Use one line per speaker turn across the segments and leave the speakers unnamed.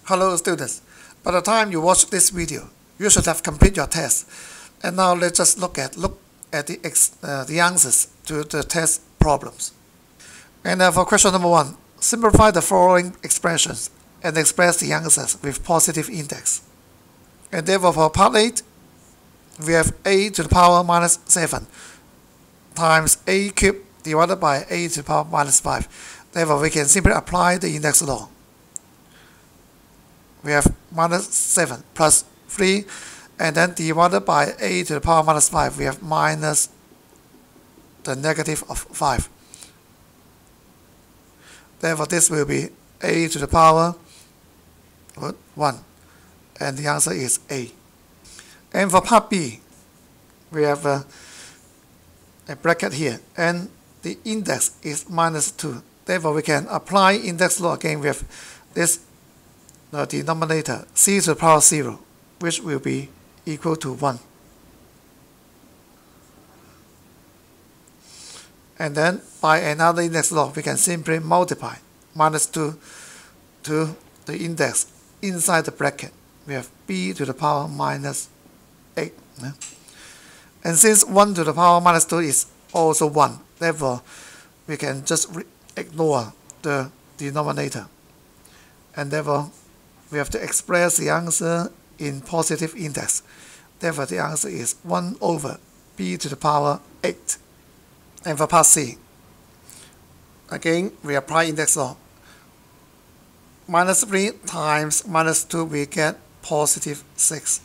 Hello students, by the time you watch this video, you should have completed your test. And now let's just look at the answers to the test problems. And for question number 1, simplify the following expressions and express the answers with positive index. And therefore for part 8, we have a to the power minus 7 times a cubed divided by a to the power minus 5. Therefore we can simply apply the index law. We have minus 7 plus 3, and then divided by a to the power minus 5, we have minus the negative of 5. Therefore this will be a to the power 1, and the answer is A. And for part B, we have a bracket here, and the index is minus 2. Therefore we can apply index law again with this denominator c to the power 0, which will be equal to 1. And then by another index law, we can simply multiply minus 2 to the index inside the bracket. We have b to the power minus 8. And since 1 to the power minus 2 is also 1, therefore we can just ignore the denominator. And therefore we have to express the answer in positive index. Therefore the answer is 1 over b to the power 8. And for part C, again we apply index law. Minus 3 times minus 2, we get positive 6.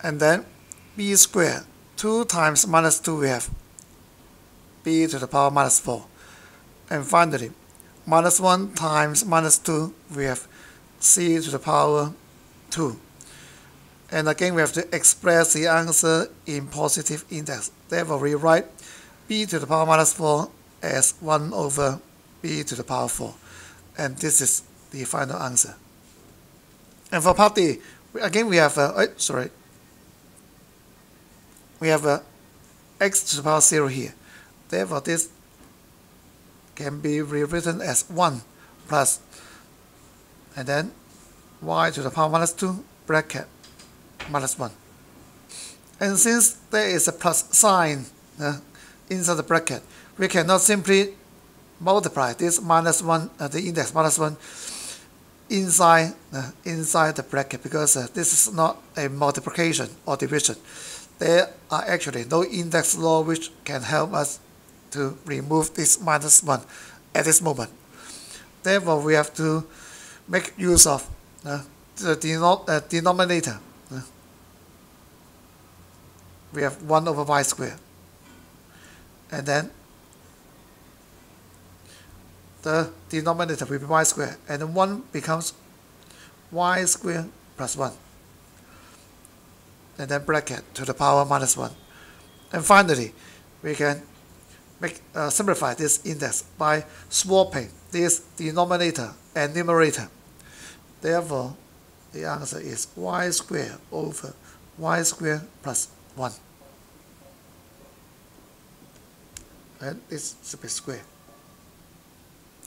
And then b squared, 2 times minus 2, we have b to the power minus 4. And finally, minus 1 times minus 2, we have c to the power 2. And again we have to express the answer in positive index. Therefore we write b to the power minus 4 as 1 over b to the power 4. And this is the final answer. And for part D, again we have we have x to the power 0 here. Therefore this can be rewritten as 1 plus, and then y to the power minus 2 bracket minus 1. And since there is a plus sign inside the bracket, we cannot simply multiply this minus 1, the index minus 1, inside the bracket, because this is not a multiplication or division. There are actually no index law which can help us to remove this minus 1 at this moment. Therefore we have to make use of the denominator. We have 1 over y squared. And then the denominator will be y squared. And then 1 becomes y squared plus 1. And then bracket to the power minus 1. And finally, we can simplify this index by swapping this denominator and numerator. Therefore, the answer is y squared over y squared plus 1. And this should be square.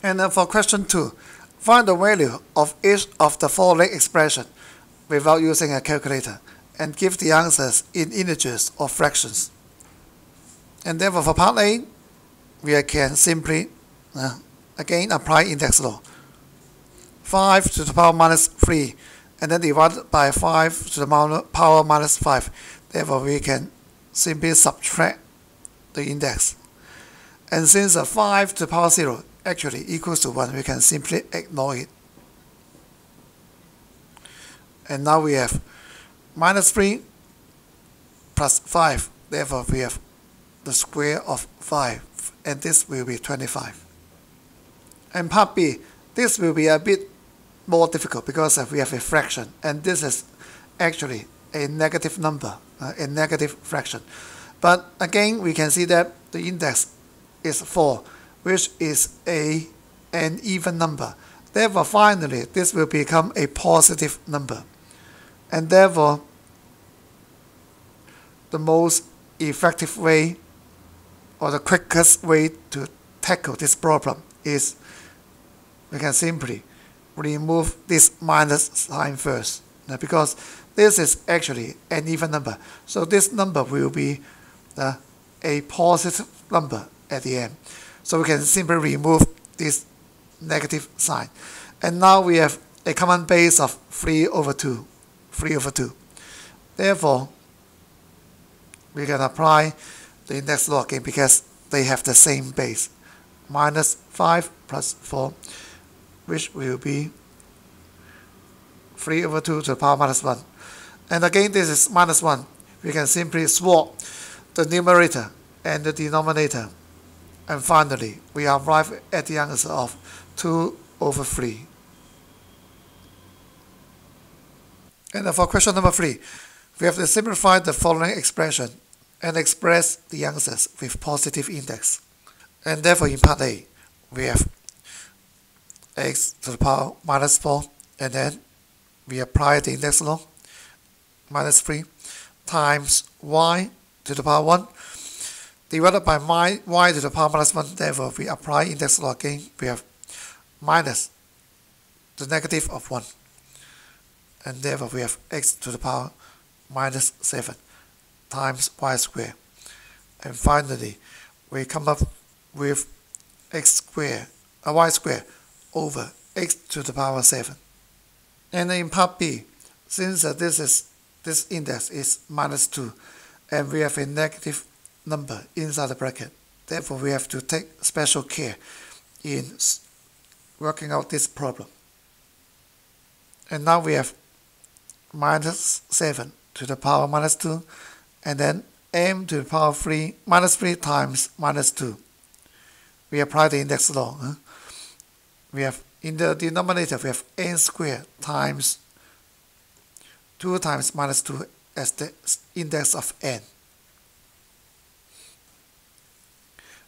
And then for question 2, find the value of each of the following expressions without using a calculator, and give the answers in integers or fractions. And therefore for part A, we can simply again apply index law. 5 to the power minus 3, and then divided by 5 to the power minus 5. Therefore we can simply subtract the index. And since 5 to the power 0 actually equals to 1, we can simply ignore it. And now we have minus 3 plus 5. Therefore we have the square of 5, and this will be 25. And part B, this will be a bit more difficult because we have a fraction, and this is actually a negative number, a negative fraction. But again we can see that the index is 4, which is an even number. Therefore finally this will become a positive number. And therefore the most effective way, or the quickest way to tackle this problem, is we can simply remove this minus sign first, because this is actually an even number. So this number will be a positive number at the end. So we can simply remove this negative sign. And now we have a common base of 3 over 2. 3 over 2. Therefore, we can apply the index law again because they have the same base. Minus 5 plus 4, which will be 3 over 2 to the power minus 1. And again, this is minus 1. We can simply swap the numerator and the denominator. And finally, we arrive at the answer of 2 over 3. And for question number 3, we have to simplify the following expression and express the answers with positive index. And therefore, in part A, we have x to the power minus 4, and then we apply the index law, minus 3, times y to the power 1, divided by y to the power minus 1. Therefore, we apply index law again. We have minus the negative of 1. And therefore, we have x to the power minus 7 times y squared. And finally, we come up with y squared over x to the power 7. And in part B, since this index is minus 2, and we have a negative number inside the bracket, therefore we have to take special care in working out this problem. And now we have minus 7 to the power minus 2, and then m to the power 3 minus 3 times minus 2. We apply the index law. We have in the denominator we have n squared times 2 times minus 2 as the index of n.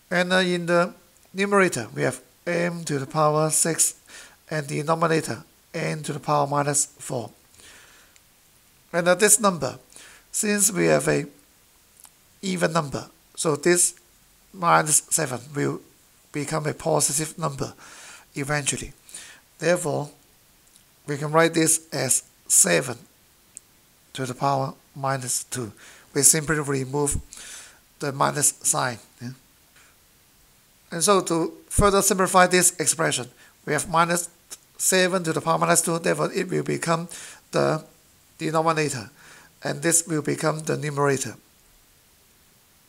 And in the numerator we have m to the power 6 and the denominator n to the power minus 4. And this number, since we have a even number, so this minus 7 will become a positive number eventually. Therefore, we can write this as 7 to the power minus 2. We simply remove the minus sign. And so to further simplify this expression, we have minus 7 to the power minus 2. Therefore, it will become the denominator, and this will become the numerator.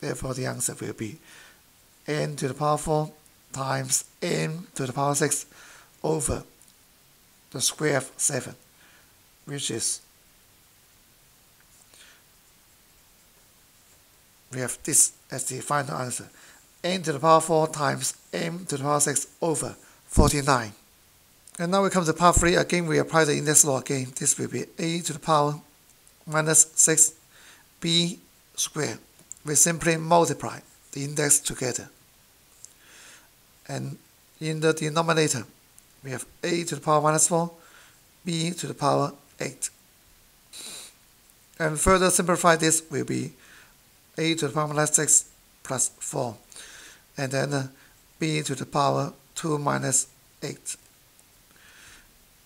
Therefore, the answer will be n to the power 4 times n to the power 6 over the square of 7, which is, we have this as the final answer, n to the power 4 times m to the power 6 over 49. And now we come to part 3. Again, we apply the index law again. This will be a to the power minus 6b squared. We simply multiply the index together. And in the denominator, we have a to the power minus 4, b to the power 8. And further simplify this will be a to the power minus 6 plus 4. And then b to the power 2 minus 8.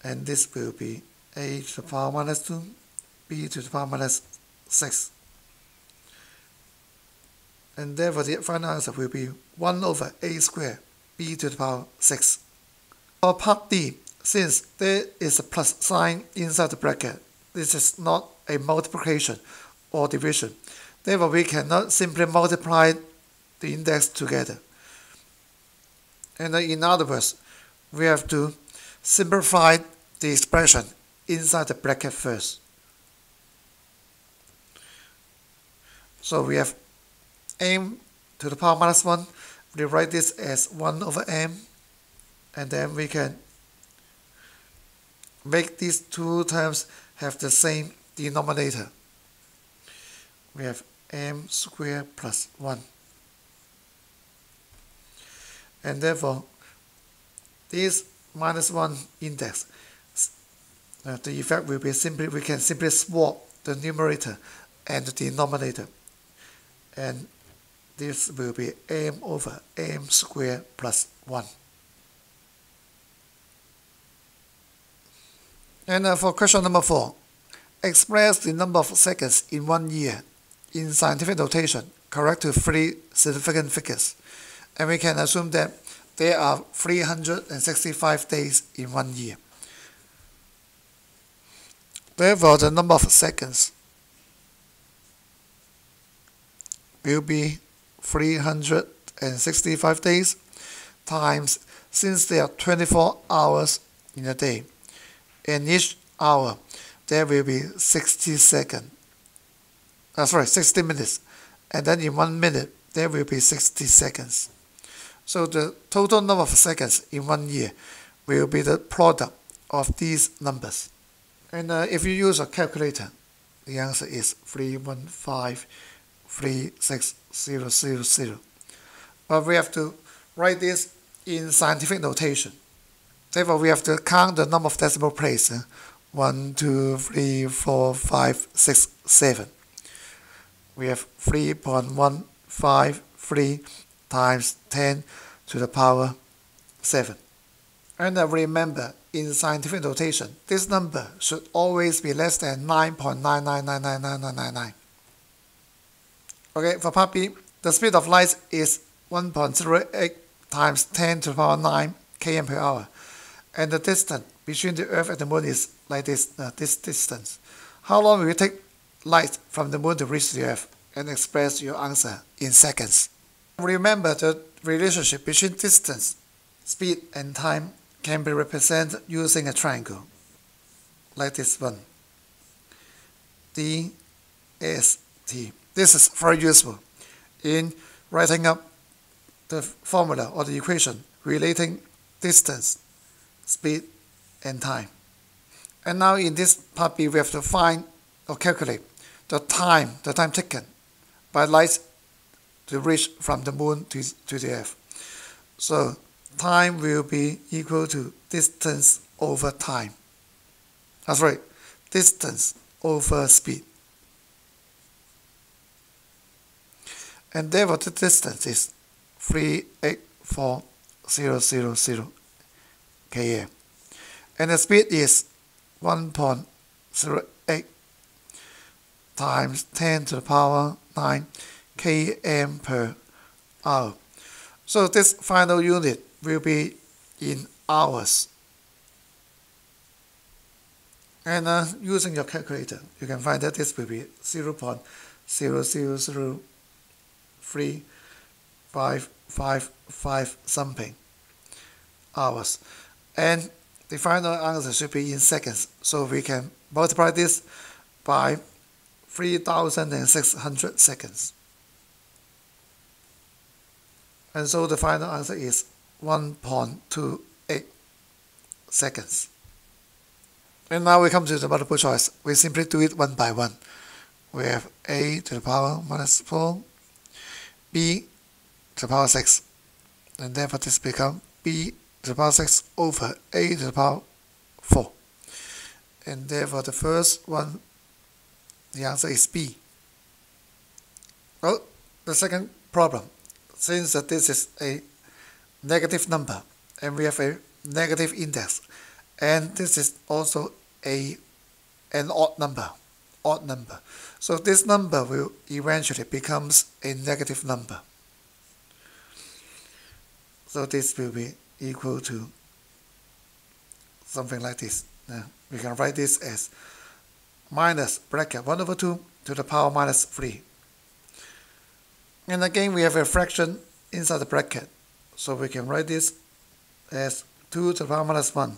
And this will be a to the power minus 2, b to the power minus 6. And therefore the final answer will be 1 over a squared, b to the power 6. For part D, since there is a plus sign inside the bracket, this is not a multiplication or division. Therefore, we cannot simply multiply the index together. And in other words, we have to simplify the expression inside the bracket first. So we have m to the power minus 1. We write this as 1 over m. And then we can make these two terms have the same denominator. We have m squared plus 1. And therefore, this minus 1 index, the effect will be simply, we can simply swap the numerator and the denominator. And this will be m over m squared plus 1. And for question number 4, express the number of seconds in 1 year in scientific notation correct to 3 significant figures. And we can assume that there are 365 days in 1 year. Therefore, the number of seconds will be 365 days times, since there are 24 hours in a day, in each hour there will be 60 minutes, and then in 1 minute there will be 60 seconds. So the total number of seconds in 1 year will be the product of these numbers. And if you use a calculator, the answer is 315,360,000. But we have to write this in scientific notation. Therefore, we have to count the number of decimal places. 1, 2, 3, 4, 5, 6, 7. We have 3.153 times 10 to the power 7. And remember, in scientific notation, this number should always be less than 9.9999999. Okay, for part B, the speed of light is 1.08 times 10 to the power 9 km per hour. And the distance between the Earth and the Moon is like this distance. How long will it take light from the Moon to reach the Earth? And express your answer in seconds. Remember, the relationship between distance, speed, and time can be represented using a triangle, like this one. D, S, T. This is very useful in writing up the formula or the equation relating distance, speed, and time. And now in this part B, we have to find or calculate the time taken by light to reach from the Moon to the Earth. So time will be equal to distance over time. That's right, distance over speed. And therefore the distance is 384,000 km. And the speed is 1.08 times 10 to the power 9 km per hour. So this final unit will be in hours. And using your calculator, you can find that this will be 0.0003555 something hours. And the final answer should be in seconds. So we can multiply this by 3,600 seconds. And so the final answer is 1.28 seconds. And now we come to the multiple choice. We simply do it one by one. We have a to the power minus 4, b to the power 6. And therefore this becomes b to the power 6 over a to the power 4. And therefore the first one, the answer is B. Well, the second problem, since that this is a negative number and we have a negative index, and this is also an odd number. So this number will eventually becomes a negative number. So this will be equal to something like this. We can write this as minus bracket 1 over 2 to the power minus 3. And again, we have a fraction inside the bracket. So we can write this as 2 to the power minus 1.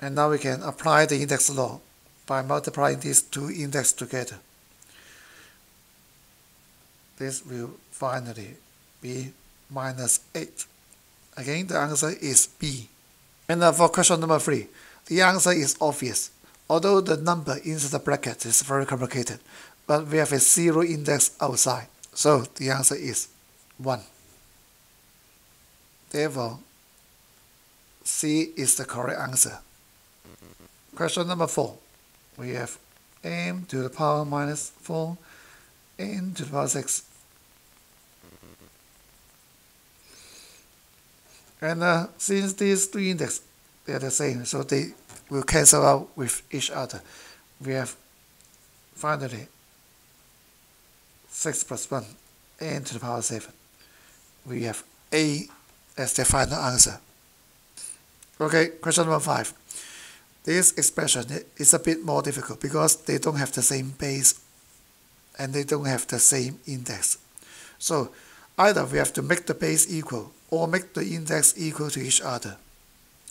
And now we can apply the index law by multiplying these two indexes together. This will finally be minus 8. Again, the answer is B. And for question number 3, the answer is obvious. Although the number inside the bracket is very complicated, but we have a 0 index outside. So the answer is 1. Therefore, C is the correct answer. Question number 4. We have m to the power minus 4, n to the power 6. And since these two indexes they are the same, so they will cancel out with each other. We have finally 6 plus 1, n to the power 7. We have A as the final answer. Okay, question number 5. This expression is a bit more difficult because they don't have the same base and they don't have the same index. So either we have to make the base equal or make the index equal to each other.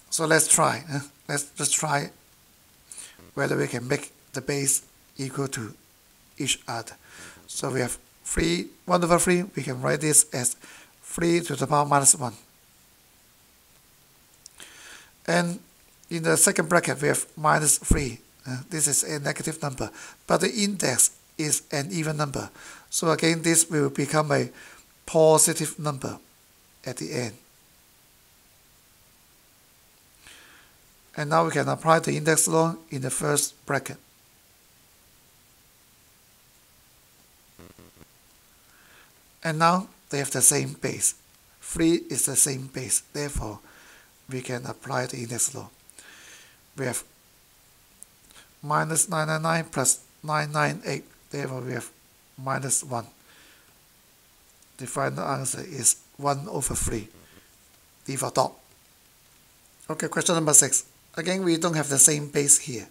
So let's try. Let's just try whether we can make the base equal to each other. So we have 1 over 3. We can write this as 3 to the power minus 1. And in the second bracket, we have minus 3. This is a negative number, but the index is an even number. So again, this will become a positive number at the end. And now we can apply the index law in the first bracket. And now they have the same base. 3 is the same base. Therefore, we can apply the index law. We have minus 999 plus 998. Therefore, we have minus 1. The final answer is 1 over 3. D for dot. Okay, question number 6. Again, we don't have the same base here,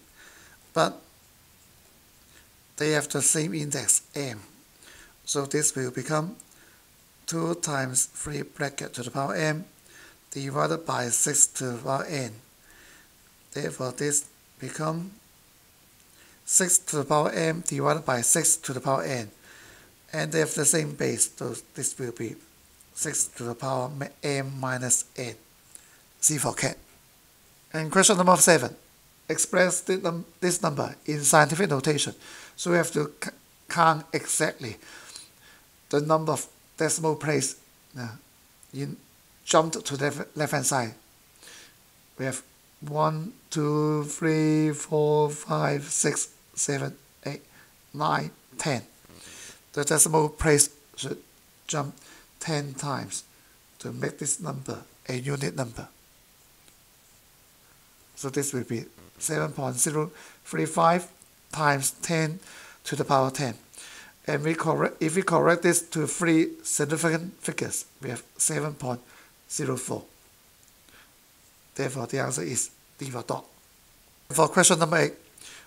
but they have the same index, m. So this will become 2 times 3 bracket to the power m divided by 6 to the power n. Therefore, this becomes 6 to the power m divided by 6 to the power n. And they have the same base, so this will be 6 to the power m minus n. C for cat. And question number 7. Express this number in scientific notation. So we have to count exactly the number of decimal place jumped to the left-hand side. We have 1, 2, 3, 4, 5, 6, 7, 8, 9, 10. The decimal place should jump 10 times to make this number a unit number. So this will be 7.035 times 10 to the power 10. And if we correct this to 3 significant figures, we have 7.04. Therefore, the answer is D for dot. For question number 8,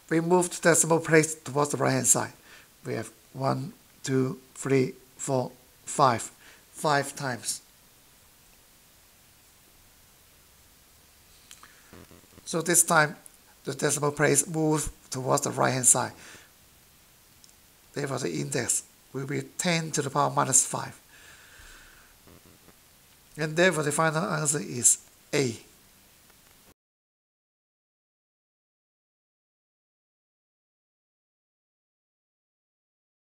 we move the decimal place towards the right-hand side. We have 1, 2, 3, 4, 5. 5 times. So this time, the decimal place moves towards the right-hand side. Therefore, the index will be 10 to the power minus 5. And therefore, the final answer is A.